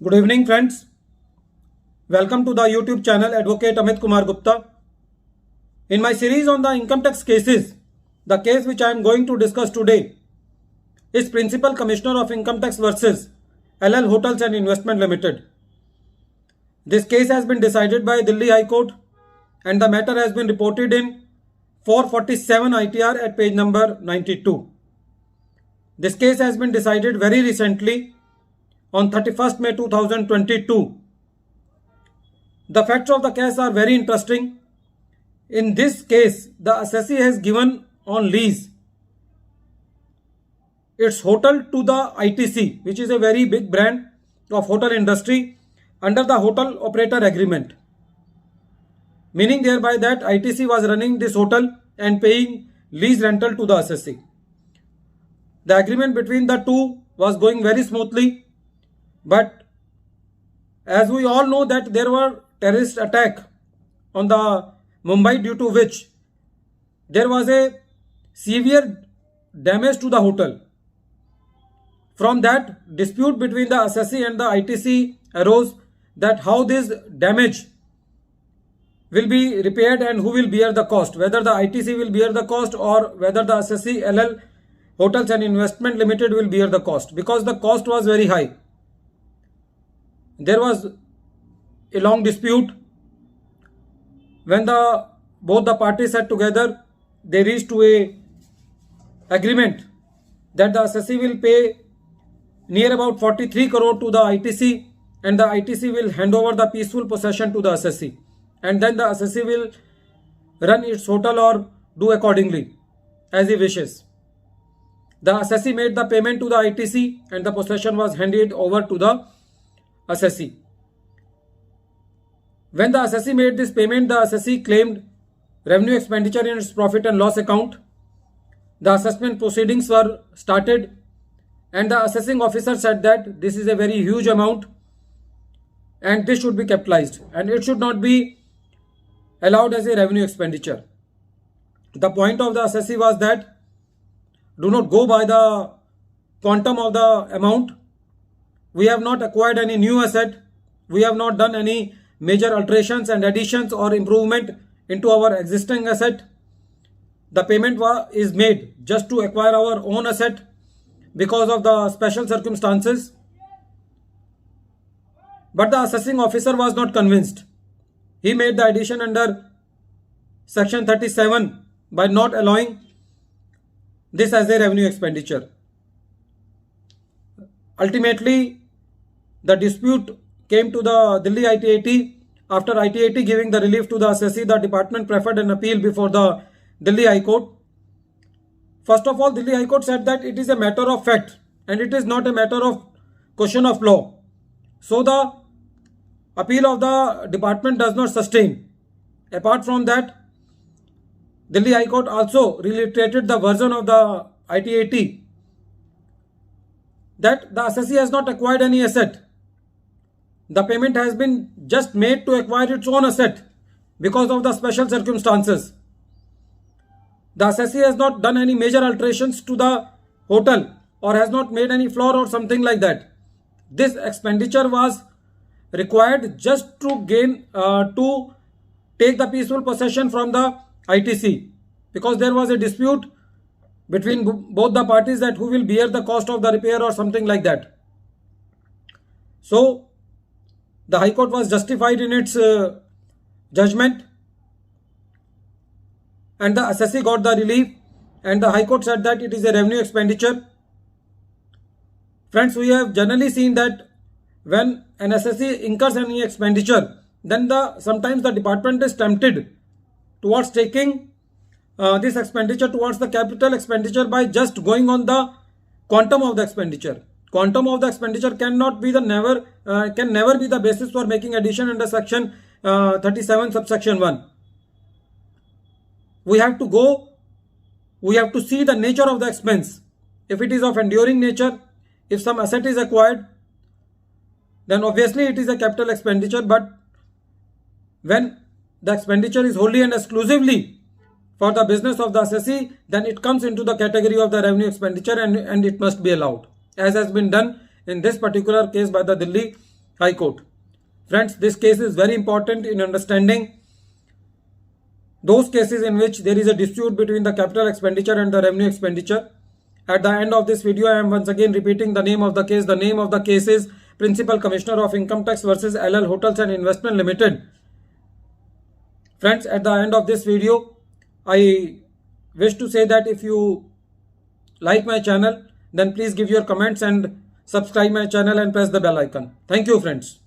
Good evening friends. Welcome to the YouTube channel Advocate Amit Kumar Gupta. In my series on the income tax cases, the case which I am going to discuss today is Principal Commissioner of Income Tax versus ELEL Hotels and Investment Limited. This case has been decided by Delhi High Court and the matter has been reported in 447 ITR at page number 92. This case has been decided very recently on 31st May 2022. The facts of the case are very interesting. In this case, the assessee has given on lease its hotel to the ITC, which is a very big brand of hotel industry, under the hotel operator agreement. Meaning thereby that ITC was running this hotel and paying lease rental to the assessee. The agreement between the two was going very smoothly. But as we all know that there were terrorist attack on the Mumbai, due to which there was a severe damage to the hotel. From that, dispute between the assessee and the ITC arose that how this damage will be repaired and who will bear the cost, whether the ITC will bear the cost or whether the Assessee ELEL Hotels and Investment Limited will bear the cost, because the cost was very high. There was a long dispute. When both the parties sat together, they reached to a agreement that the assessee will pay near about 43 crore to the ITC and the ITC will hand over the peaceful possession to the assessee, and then the assessee will run its hotel or do accordingly as he wishes. The assessee made the payment to the ITC and the possession was handed over to the assessee. When the assessee made this payment, the assessee claimed revenue expenditure in its profit and loss account. The assessment proceedings were started and the assessing officer said that this is a very huge amount and this should be capitalized and it should not be allowed as a revenue expenditure. The point of the assessee was that do not go by the quantum of the amount. We have not acquired any new asset. We have not done any major alterations and additions or improvement into our existing asset. The payment is made just to acquire our own asset because of the special circumstances. But the assessing officer was not convinced. He made the addition under section 37 by not allowing this as a revenue expenditure. Ultimately, the dispute came to the Delhi ITAT. After ITAT giving the relief to the assessee, the department preferred an appeal before the Delhi High Court. First of all, Delhi High Court said that it is a matter of fact and it is not a matter of question of law. So the appeal of the department does not sustain. Apart from that, Delhi High Court also reiterated the version of the ITAT that the assessee has not acquired any asset. The payment has been just made to acquire its own asset because of the special circumstances. The assessee has not done any major alterations to the hotel or has not made any floor or something like that. This expenditure was required just to take the peaceful possession from the ITC, because there was a dispute between both the parties that who will bear the cost of the repair or something like that. So the High Court was justified in its judgment and the assessee got the relief and the High Court said that it is a revenue expenditure. Friends, we have generally seen that when an assessee incurs any expenditure, then sometimes the department is tempted towards taking this expenditure towards the capital expenditure by just going on the quantum of the expenditure. Quantum of the expenditure can never be the basis for making addition under section 37 subsection 1. We have to see the nature of the expense. If it is of enduring nature, if some asset is acquired, then obviously it is a capital expenditure. But when the expenditure is wholly and exclusively for the business of the assessee, then it comes into the category of the revenue expenditure and it must be allowed, as has been done in this particular case by the Delhi High Court. Friends, this case is very important in understanding those cases in which there is a dispute between the capital expenditure and the revenue expenditure. At the end of this video, I am once again repeating the name of the case. The name of the case is Principal Commissioner of Income Tax versus ELEL Hotels and Investment Limited. Friends, at the end of this video, I wish to say that if you like my channel, then please give your comments and subscribe my channel and press the bell icon. Thank you, friends.